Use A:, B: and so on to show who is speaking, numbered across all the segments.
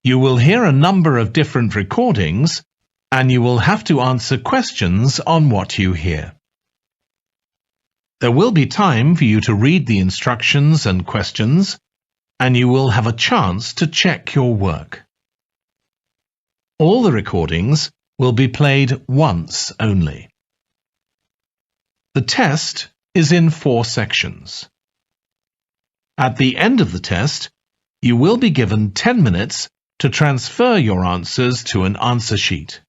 A: You will hear a number of different recordings, and you will have to answer questions on what you hear. There will be time for you to read the instructions and questions, and you will have a chance to check your work. All the recordings will be played once only. The test is in 4 sections. At the end of the test, you will be given 10 minutes to transfer your answers to an answer sheet.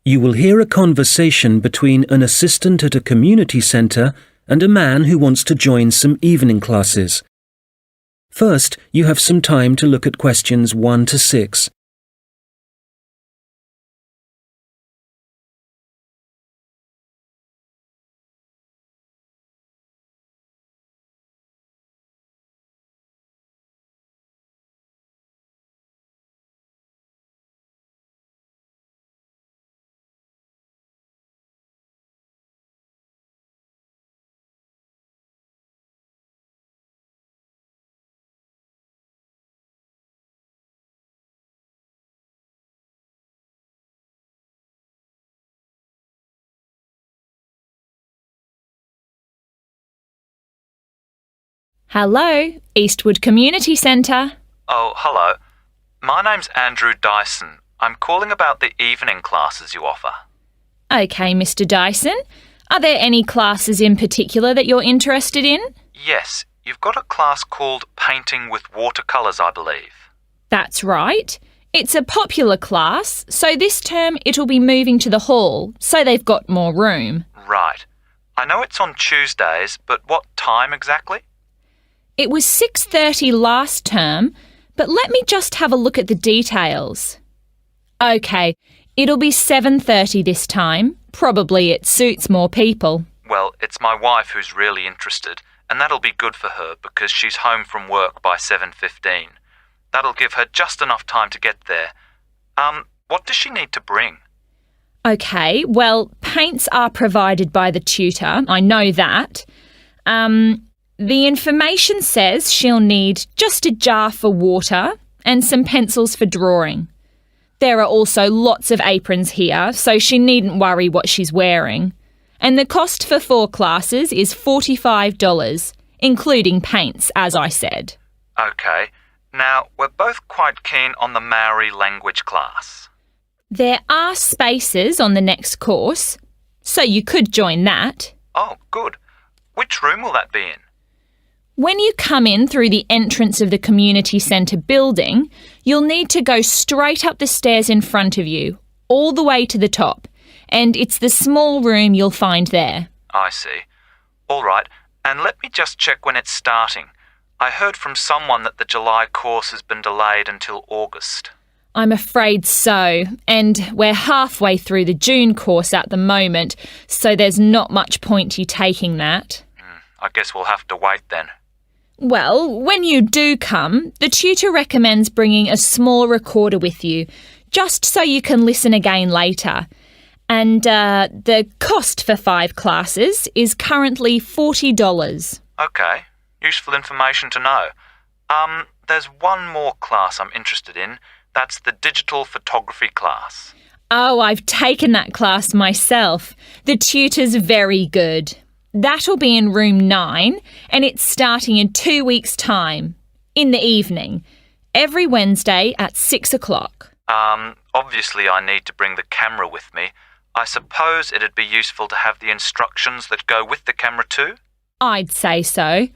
B: You will hear a conversation between an assistant at a community centre and a man who wants to join some evening classes. First, you have some time to look at questions 1 to 6.
C: Hello, Eastwood Community Centre.
D: Oh, hello. My name's Andrew Dyson. I'm calling about the evening classes you offer.
C: OK, Mr Dyson. Are there any classes in particular that you're interested in?
D: Yes, you've got a class called Painting with Watercolours, I believe.
C: That's right. It's a popular class, so this term it'll be moving to the hall, so they've got more room.
D: Right. I know it's on Tuesdays, but what time exactly?
C: It was 6:30 last term, but let me just have a look at the details. OK, it'll be 7:30 this time. Probably it suits more people.
D: Well, it's my wife who's really interested, and that'll be good for her because she's home from work by 7:15. That'll give her just enough time to get there. What does she need to bring?
C: OK, well, paints are provided by the tutor, I know that. The information says she'll need just a jar for water and some pencils for drawing. There are also lots of aprons here, so she needn't worry what she's wearing. And the cost for 4 classes is $45, including paints, as I said.
D: OK. Now, we're both quite keen on the Maori language class.
C: There are spaces on the next course, so you could join that.
D: Oh, good. Which room will that be in?
C: When you come in through the entrance of the community centre building, you'll need to go straight up the stairs in front of you, all the way to the top, and it's the small room you'll find there.
D: I see. All right, and let me just check when it's starting. I heard from someone that the July course has been delayed until August.
C: I'm afraid so, and we're halfway through the June course at the moment, so there's not much point you taking that.
D: I guess we'll have to wait then.
C: Well, when you do come, the tutor recommends bringing a small recorder with you, just so you can listen again later. And the cost for 5 classes is currently $40.
D: OK, useful information to know. There's one more class I'm interested in. That's the digital photography class.
C: Oh, I've taken that class myself. The tutor's very good. That'll be in room 9, and it's starting in 2 weeks' time, in the evening, every Wednesday at 6 o'clock.
D: Obviously I need to bring the camera with me. I suppose it'd be useful to have the instructions that go with the camera too?
C: I'd say so.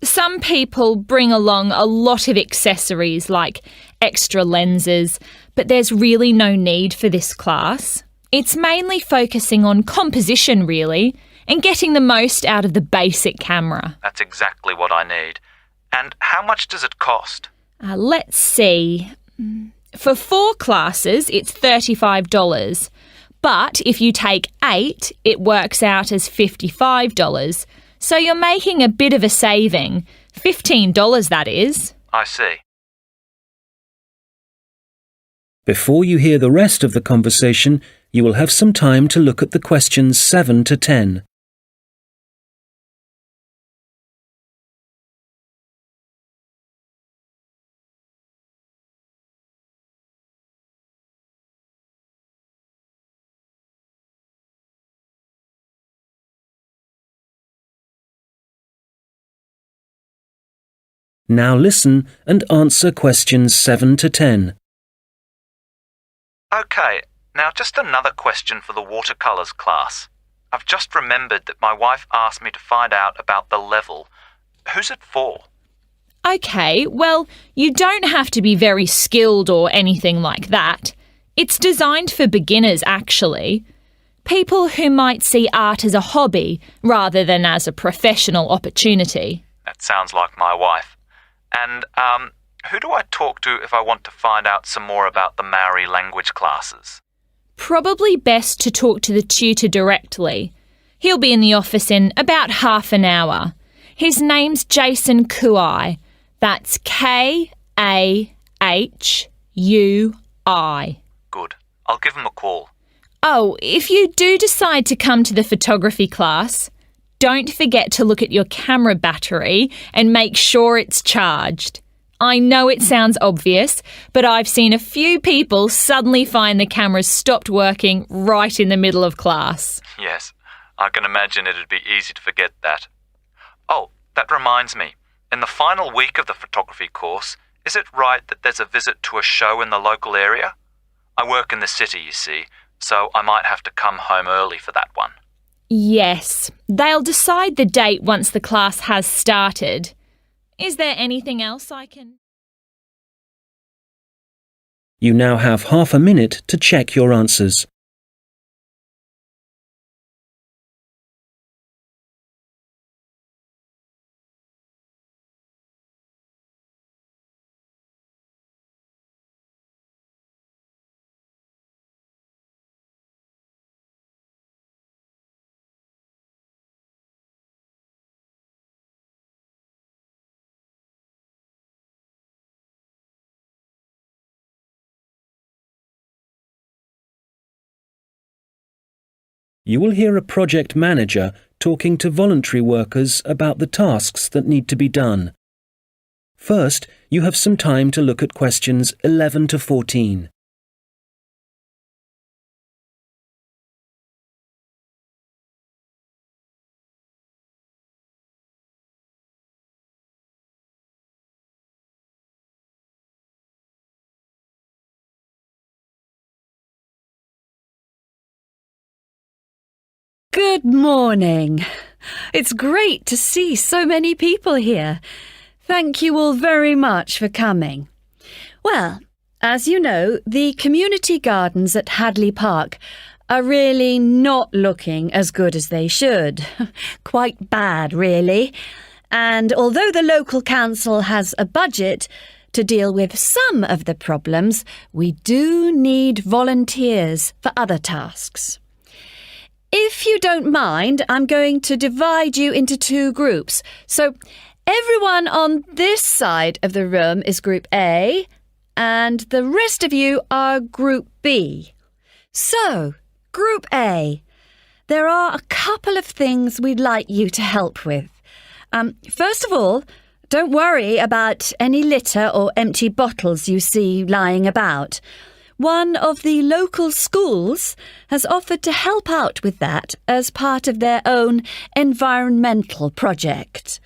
C: Some people bring along a lot of accessories like extra lenses, but there's really no need for this class. It's mainly focusing on composition, really, and getting the most out of the basic camera.
D: That's exactly what I need. And how much does it cost?
C: Let's see. For 4 classes, it's $35. But if you take 8, it works out as $55. So you're making a bit of a saving. $15, that is.
D: I see.
B: Before you hear the rest of the conversation, you will have some time to look at the questions 7 to 10. Now listen and answer questions 7 to 10.
D: OK, now just another question for the watercolours class. I've just remembered that my wife asked me to find out about the level. Who's it for?
C: OK, well, you don't have to be very skilled or anything like that. It's designed for beginners, actually. People who might see art as a hobby rather than as a professional opportunity.
D: That sounds like my wife. And, who do I talk to if I want to find out some more about the Maori language classes?
C: Probably best to talk to the tutor directly. He'll be in the office in about half an hour. His name's Jason Kuai. That's K-A-H-U-I.
D: Good. I'll give him a call.
C: Oh, if you do decide to come to the photography class, don't forget to look at your camera battery and make sure it's charged. I know it sounds obvious, but I've seen a few people suddenly find the cameras stopped working right in the middle of class.
D: Yes, I can imagine it'd be easy to forget that. Oh, that reminds me. In the final week of the photography course, is it right that there's a visit to a show in the local area? I work in the city, you see, so I might have to come home early for that one.
C: Yes, they'll decide the date once the class has started. Is there anything else I can...
B: You now have half a minute to check your answers. You will hear a project manager talking to voluntary workers about the tasks that need to be done. First, you have some time to look at questions 11 to 14.
E: Good morning. It's great to see so many people here. Thank you all very much for coming. Well, as you know, the community gardens at Hadley Park are really not looking as good as they should. Quite bad, really. And although the local council has a budget to deal with some of the problems, we do need volunteers for other tasks. If you don't mind, I'm going to divide you into two groups. So everyone on this side of the room is Group A, and the rest of you are Group B. So, Group A, there are a couple of things we'd like you to help with. First of all, don't worry about any litter or empty bottles you see lying about. One of the local schools has offered to help out with that as part of their own environmental project.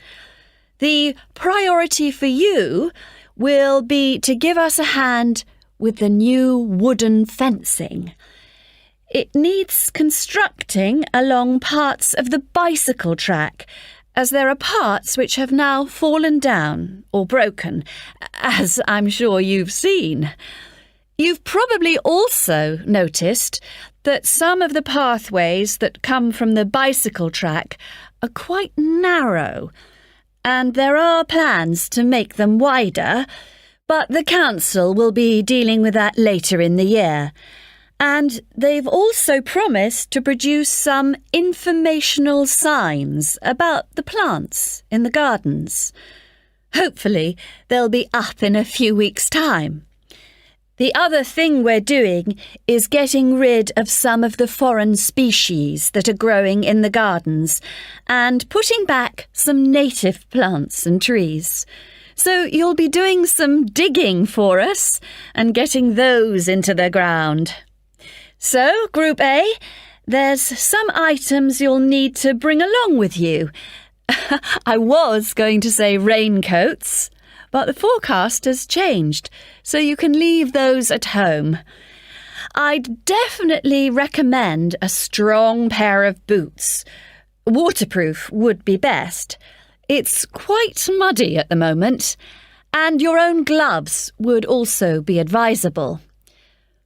E: The priority for you will be to give us a hand with the new wooden fencing. It needs constructing along parts of the bicycle track, as there are parts which have now fallen down or broken, as I'm sure you've seen. You've probably also noticed that some of the pathways that come from the bicycle track are quite narrow, and there are plans to make them wider, but the council will be dealing with that later in the year. And they've also promised to produce some informational signs about the plants in the gardens. Hopefully, they'll be up in a few weeks' time. The other thing we're doing is getting rid of some of the foreign species that are growing in the gardens and putting back some native plants and trees. So you'll be doing some digging for us and getting those into the ground. So, Group A, there's some items you'll need to bring along with you. I was going to say raincoats, but the forecast has changed, so you can leave those at home. I'd definitely recommend a strong pair of boots. Waterproof would be best. It's quite muddy at the moment, and your own gloves would also be advisable.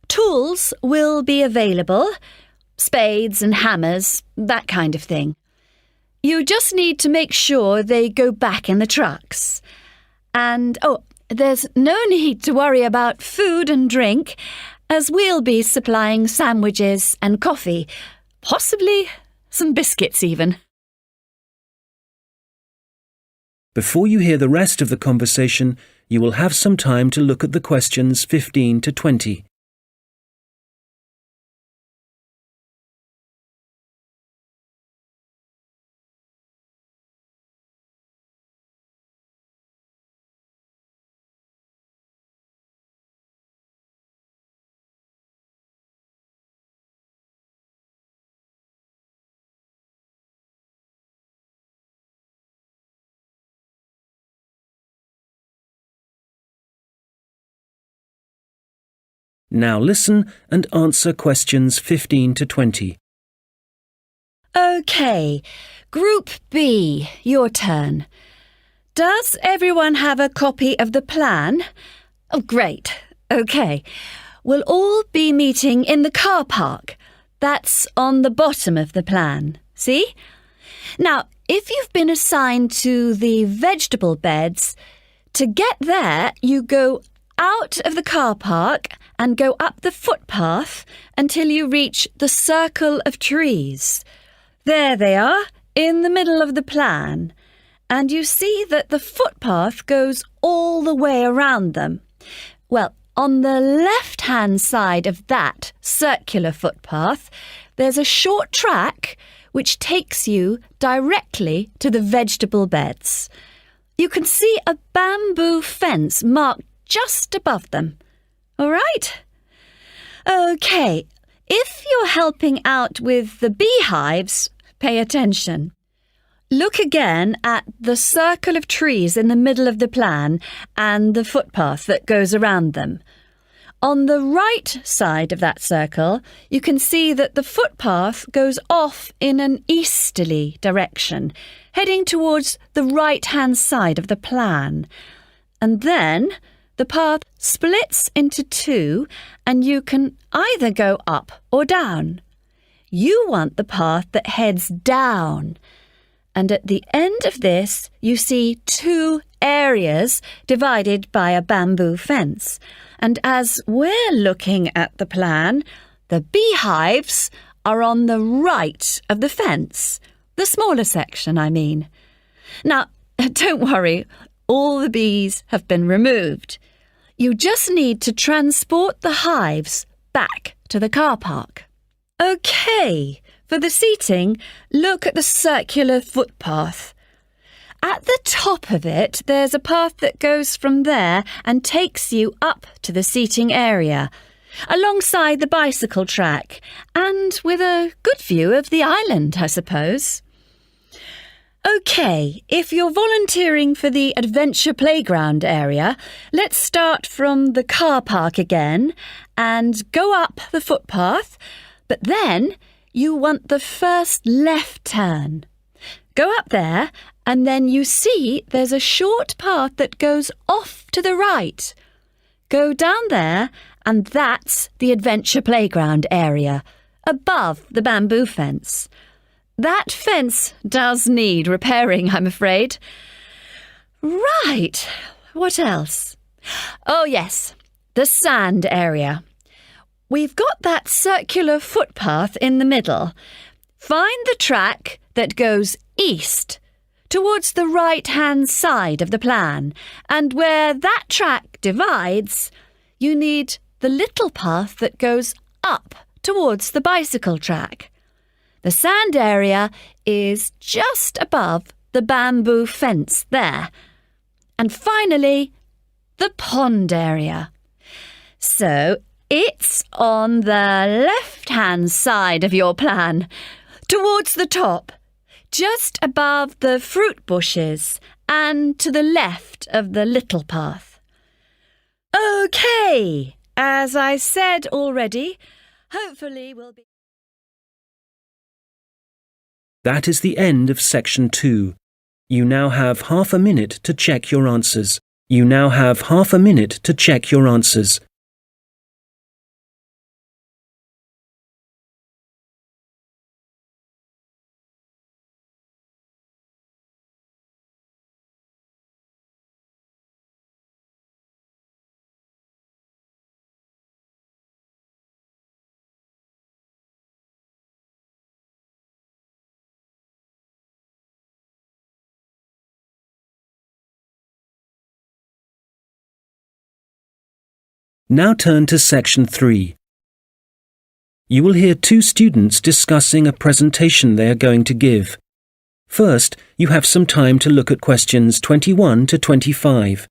E: Tools will be available, spades and hammers, that kind of thing. You just need to make sure they go back in the trucks. And, there's no need to worry about food and drink, as we'll be supplying sandwiches and coffee, possibly some biscuits even.
B: Before you hear the rest of the conversation, you will have some time to look at the questions 15 to 20. Now listen and answer questions 15 to 20.
E: OK, Group B, your turn. Does everyone have a copy of the plan? Oh, great. OK. We'll all be meeting in the car park. That's on the bottom of the plan. See? Now, if you've been assigned to the vegetable beds, to get there, you go out of the car park and go up the footpath until you reach the circle of trees. There they are, in the middle of the plan. And you see that the footpath goes all the way around them. Well, on the left-hand side of that circular footpath, there's a short track which takes you directly to the vegetable beds. You can see a bamboo fence marked just above them. All right? OK, if you're helping out with the beehives, pay attention. Look again at the circle of trees in the middle of the plan and the footpath that goes around them. On the right side of that circle, you can see that the footpath goes off in an easterly direction, heading towards the right-hand side of the plan. And then the path splits into two, and you can either go up or down. You want the path that heads down. And at the end of this, you see two areas divided by a bamboo fence. And as we're looking at the plan, the beehives are on the right of the fence. The smaller section, I mean. Now, don't worry, all the bees have been removed. You just need to transport the hives back to the car park. OK, for the seating, look at the circular footpath. At the top of it, there's a path that goes from there and takes you up to the seating area, alongside the bicycle track, and with a good view of the island, I suppose. OK, if you're volunteering for the adventure playground area, let's start from the car park again and go up the footpath, but then you want the first left turn. Go up there, and then you see there's a short path that goes off to the right. Go down there, and that's the adventure playground area, above the bamboo fence. That fence does need repairing, I'm afraid. Right, what else? Oh, yes, the sand area. We've got that circular footpath in the middle. Find the track that goes east, towards the right-hand side of the plan, and where that track divides, you need the little path that goes up towards the bicycle track. The sand area is just above the bamboo fence there. And finally, the pond area. So it's on the left-hand side of your plan, towards the top. just above the fruit bushes and to the left of the little path. OK, as I said already, hopefully we'll be...
B: That is the end of section 2. You now have half a minute to check your answers. Now turn to section 3. You will hear 2 students discussing a presentation they are going to give. First, you have some time to look at questions 21 to 25.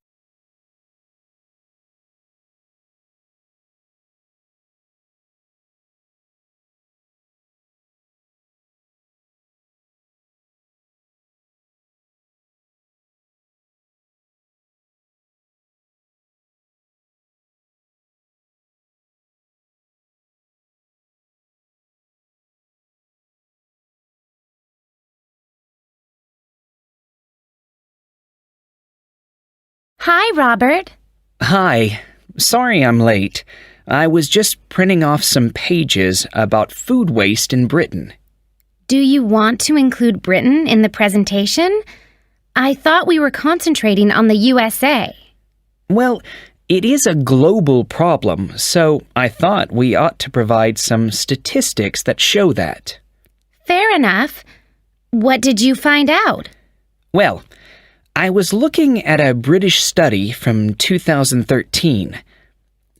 F: Hi, Robert.
G: Hi. Sorry I'm late. I was just printing off some pages about food waste in Britain.
F: Do you want to include Britain in the presentation? I thought we were concentrating on the USA.
G: Well, it is a global problem, so I thought we ought to provide some statistics that show that.
F: Fair enough. What did you find out?
G: Well, I was looking at a British study from 2013.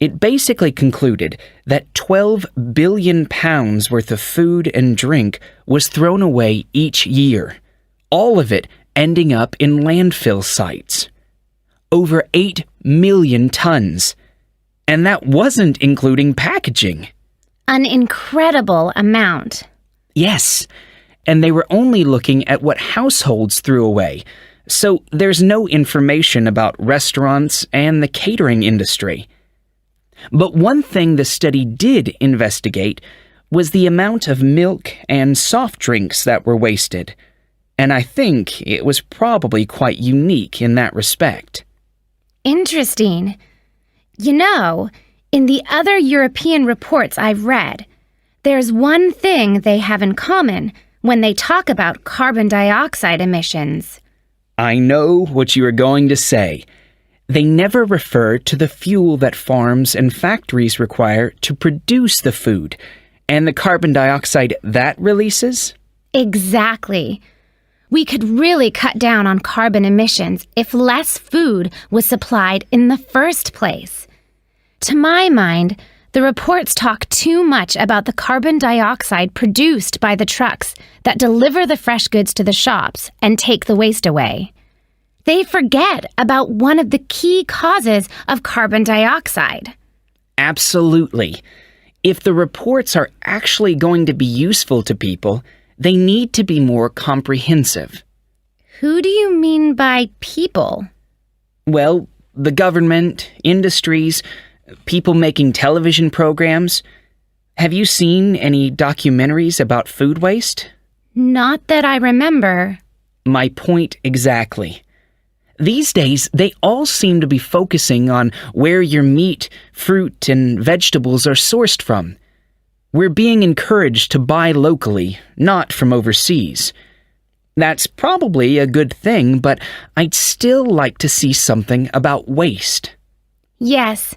G: It basically concluded that 12 billion pounds worth of food and drink was thrown away each year, all of it ending up in landfill sites. Over 8 million tons. And that wasn't including packaging.
F: An incredible amount.
G: Yes, and they were only looking at what households threw away. So there's no information about restaurants and the catering industry. But one thing the study did investigate was the amount of milk and soft drinks that were wasted. And I think it was probably quite unique in that respect.
F: Interesting. You know, in the other European reports I've read, there's one thing they have in common when they talk about carbon dioxide emissions.
G: I know what you are going to say. They never refer to the fuel that farms and factories require to produce the food, and the carbon dioxide that releases?
F: Exactly. We could really cut down on carbon emissions if less food was supplied in the first place. To my mind, the reports talk too much about the carbon dioxide produced by the trucks that deliver the fresh goods to the shops and take the waste away. They forget about one of the key causes of carbon dioxide.
G: Absolutely. If the reports are actually going to be useful to people, they need to be more comprehensive.
F: Who do you mean by people?
G: Well, the government, industries, people making television programs. Have you seen any documentaries about food waste?
F: Not that I remember.
G: My point exactly. These days, they all seem to be focusing on where your meat, fruit, and vegetables are sourced from. We're being encouraged to buy locally, not from overseas. That's probably a good thing, but I'd still like to see something about waste.
F: Yes,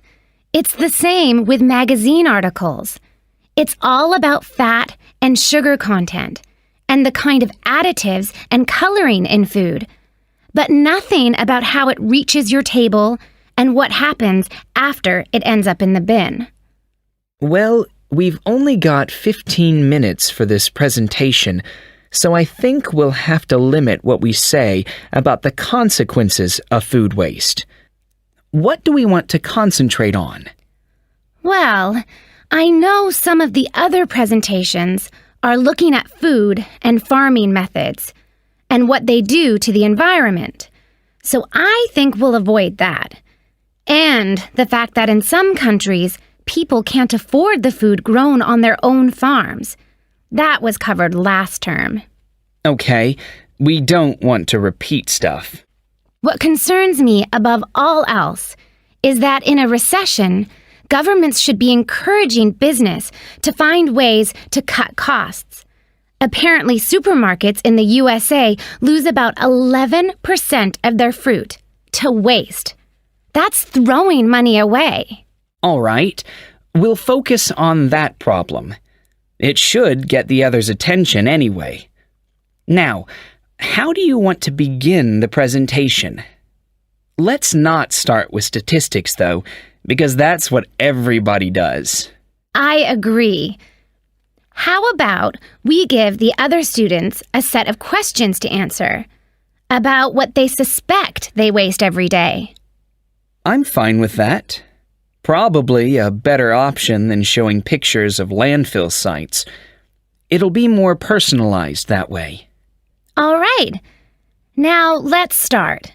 F: it's the same with magazine articles. It's all about fat and sugar content, and the kind of additives and coloring in food, but nothing about how it reaches your table and what happens after it ends up in the bin.
G: Well, we've only got 15 minutes for this presentation, so I think we'll have to limit what we say about the consequences of food waste. What do we want to concentrate on?
F: Well, I know some of the other presentations are looking at food and farming methods, and what they do to the environment. So I think we'll avoid that. And the fact that in some countries, people can't afford the food grown on their own farms. That was covered last term.
G: Okay, we don't want to repeat stuff.
F: What concerns me above all else is that in a recession, governments should be encouraging business to find ways to cut costs. Apparently, supermarkets in the USA lose about 11% of their fruit to waste. That's throwing money away.
G: All right, we'll focus on that problem. It should get the others' attention anyway. Now, how do you want to begin the presentation? Let's not start with statistics, though, because that's what everybody does.
F: I agree. How about we give the other students a set of questions to answer about what they suspect they waste every day?
G: I'm fine with that. Probably a better option than showing pictures of landfill sites. It'll be more personalized that way.
F: All right. Now let's start.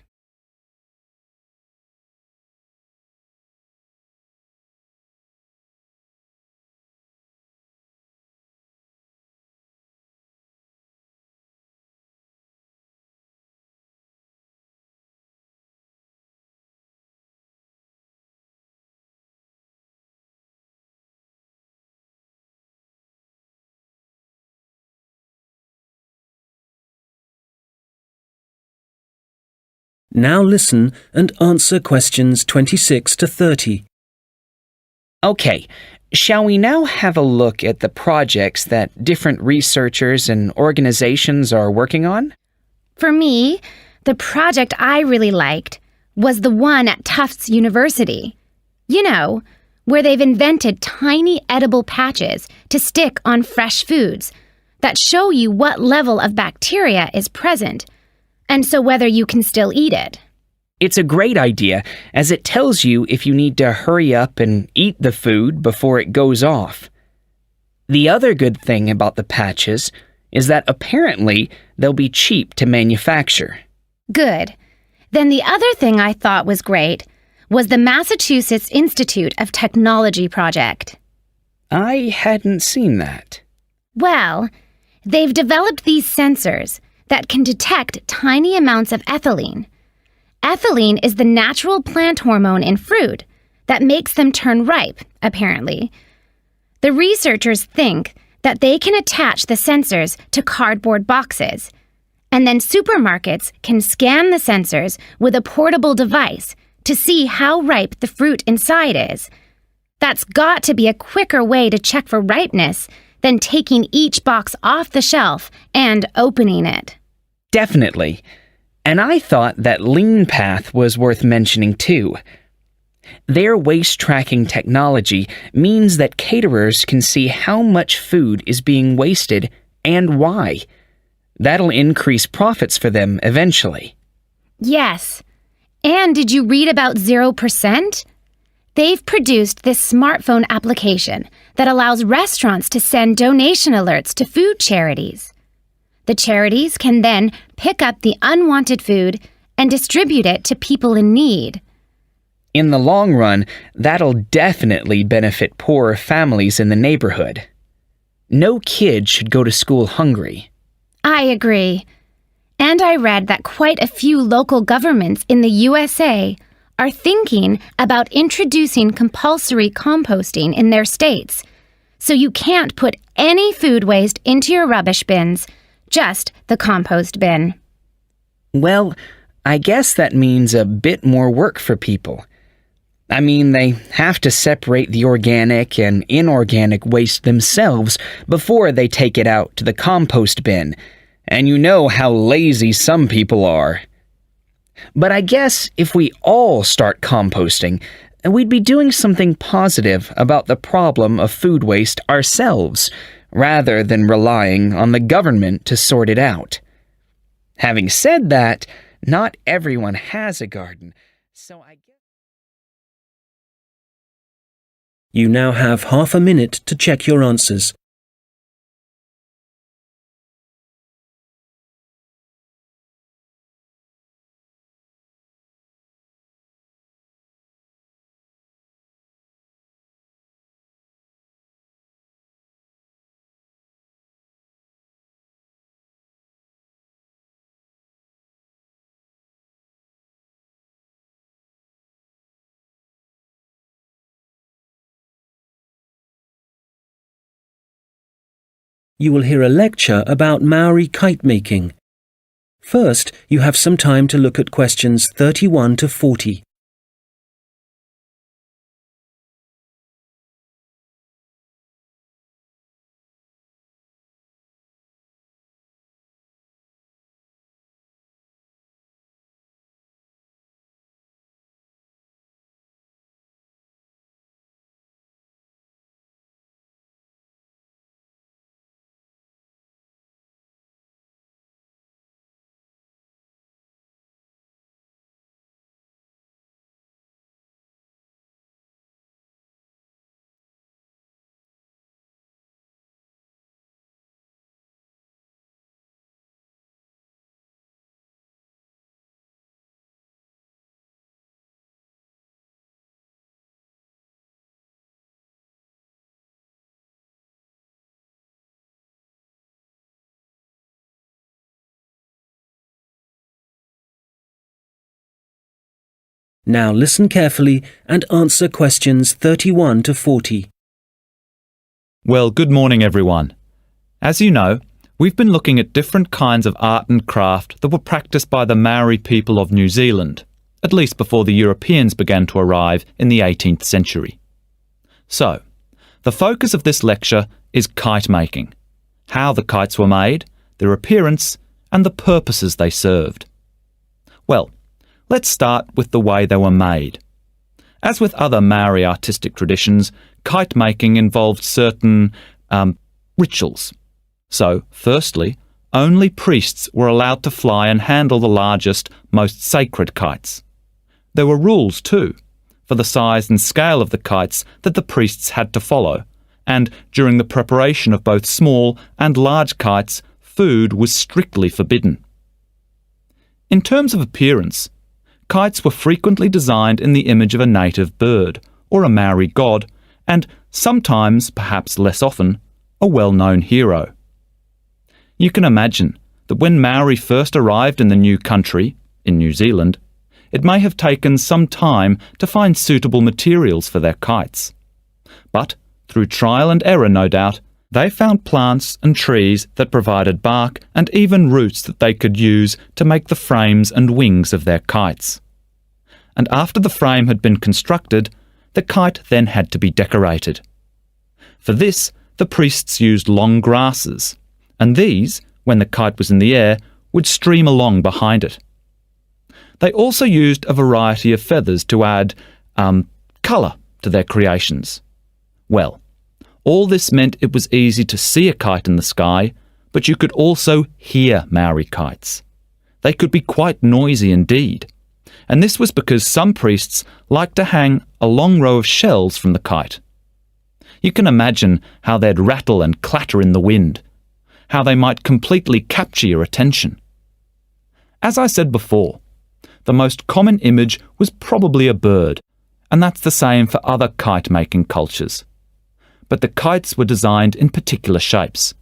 B: Now listen and answer questions 26 to 30.
G: Okay, shall we now have a look at the projects that different researchers and organizations are working on?
F: For me, the project I really liked was the one at Tufts University. You know, where they've invented tiny edible patches to stick on fresh foods that show you what level of bacteria is present, and so whether you can still eat it.
G: It's a great idea, as it tells you if you need to hurry up and eat the food before it goes off. The other good thing about the patches is that apparently they'll be cheap to manufacture.
F: Good. Then the other thing I thought was great was the Massachusetts Institute of Technology project.
G: I hadn't seen that.
F: Well, they've developed these sensors that can detect tiny amounts of ethylene. Ethylene is the natural plant hormone in fruit that makes them turn ripe, apparently. The researchers think that they can attach the sensors to cardboard boxes, and then supermarkets can scan the sensors with a portable device to see how ripe the fruit inside is. That's got to be a quicker way to check for ripeness than taking each box off the shelf and opening it.
G: Definitely. And I thought that LeanPath was worth mentioning too. Their waste tracking technology means that caterers can see how much food is being wasted and why. That'll increase profits for them eventually.
F: Yes. And did you read about 0%? They've produced this smartphone application that allows restaurants to send donation alerts to food charities. The charities can then pick up the unwanted food and distribute it to people in need.
G: In the long run, that'll definitely benefit poorer families in the neighborhood. No kid should go to school hungry.
F: I agree. And I read that quite a few local governments in the USA are thinking about introducing compulsory composting in their states. So you can't put any food waste into your rubbish bins, just the compost bin.
G: Well, I guess that means a bit more work for people. I mean, they have to separate the organic and inorganic waste themselves before they take it out to the compost bin, and you know how lazy some people are. But I guess if we all start composting, we'd be doing something positive about the problem of food waste ourselves, rather than relying on the government to sort it out. Having said that, not everyone has a garden, so I guess...
B: You now have half a minute to check your answers. you will hear a lecture about Maori kite making. First, you have some time to look at questions 31 to 40. Now listen carefully and answer questions 31 to 40.
D: Well, good morning, everyone. As you know, we've been looking at different kinds of art and craft that were practiced by the Maori people of New Zealand, at least before the Europeans began to arrive in the 18th century. So, the focus of this lecture is kite making, how the kites were made, their appearance, and the purposes they served. Well, let's start with the way they were made. As with other Maori artistic traditions, kite making involved certain rituals. So, firstly, only priests were allowed to fly and handle the largest, most sacred kites. There were rules too, for the size and scale of the kites that the priests had to follow, and during the preparation of both small and large kites, food was strictly forbidden. In terms of appearance, kites were frequently designed in the image of a native bird, or a Maori god, and sometimes, perhaps less often, a well-known hero. You can imagine that when Maori first arrived in the new country, in New Zealand, it may have taken some time to find suitable materials for their kites. But, through trial and error no doubt, they found plants and trees that provided bark and even roots that they could use to make the frames and wings of their kites. And after the frame had been constructed, the kite then had to be decorated. For this, the priests used long grasses, and these, when the kite was in the air, would stream along behind it. They also used a variety of feathers to add colour to their creations. Well, all this meant it was easy to see a kite in the sky, but you could also hear Maori kites. They could be quite noisy indeed, and this was because some priests liked to hang a long row of shells from the kite. You can imagine how they'd rattle and clatter in the wind, how they might completely capture your attention. As I said before, the most common image was probably a bird, and that's the same for other kite-making cultures. But the kites were designed in particular shapes.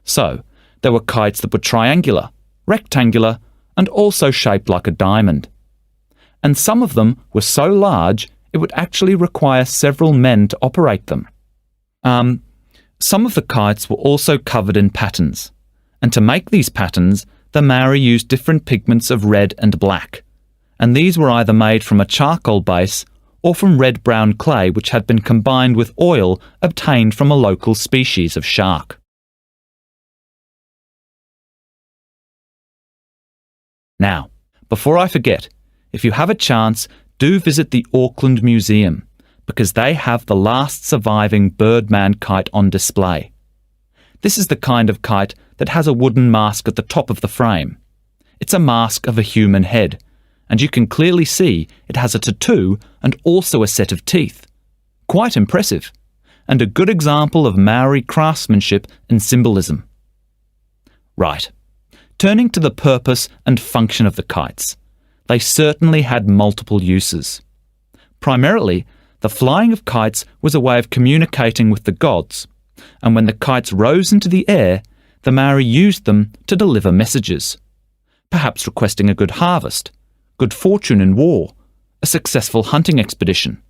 D: So, there were kites that were triangular, rectangular, and also shaped like a diamond. And some of them were so large it would actually require several men to operate them. Some of the kites were also covered in patterns, and to make these patterns, the Maori used different pigments of red and black, and these were either made from a charcoal base or from red-brown clay which had been combined with oil obtained from a local species of shark. Now, before I forget, if you have a chance, do visit the Auckland Museum, because they have the last surviving Birdman kite on display. This is the kind of kite that has a wooden mask at the top of the frame. It's a mask of a human head, and you can clearly see it has a tattoo and also a set of teeth. Quite impressive, and a good example of Maori craftsmanship and symbolism. Right, turning to the purpose and function of the kites. They certainly had multiple uses. Primarily, the flying of kites was a way of communicating with the gods, and when the kites rose into the air, the Maori used them to deliver messages, perhaps requesting a good harvest, good fortune in war, a successful hunting expedition.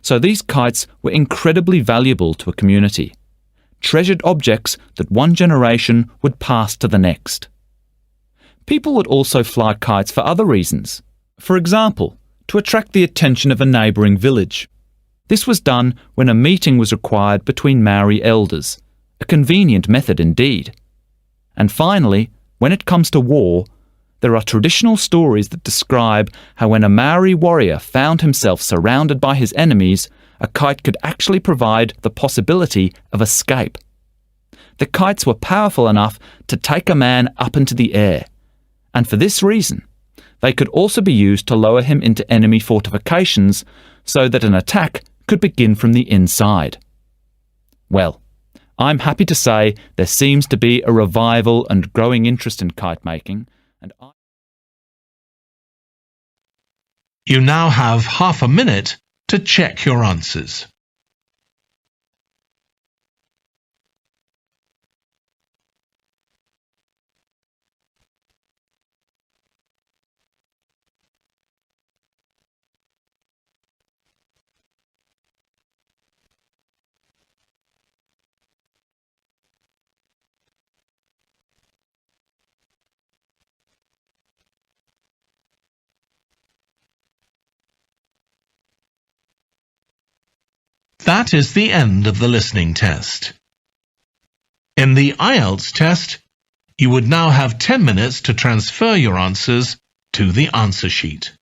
D: So these kites were incredibly valuable to a community. treasured objects that one generation would pass to the next. People would also fly kites for other reasons. For example, to attract the attention of a neighbouring village. This was done when a meeting was required between Maori elders, a convenient method indeed. And finally, when it comes to war, there are traditional stories that describe how when a Maori warrior found himself surrounded by his enemies, a kite could actually provide the possibility of escape. The kites were powerful enough to take a man up into the air, and for this reason, they could also be used to lower him into enemy fortifications so that an attack could begin from the inside. Well, I'm happy to say there seems to be a revival and growing interest in kite making, and
A: You now have half a minute to check your answers. That is the end of the listening test. In the Ielts test, you would now have 10 minutes to transfer your answers to the answer sheet.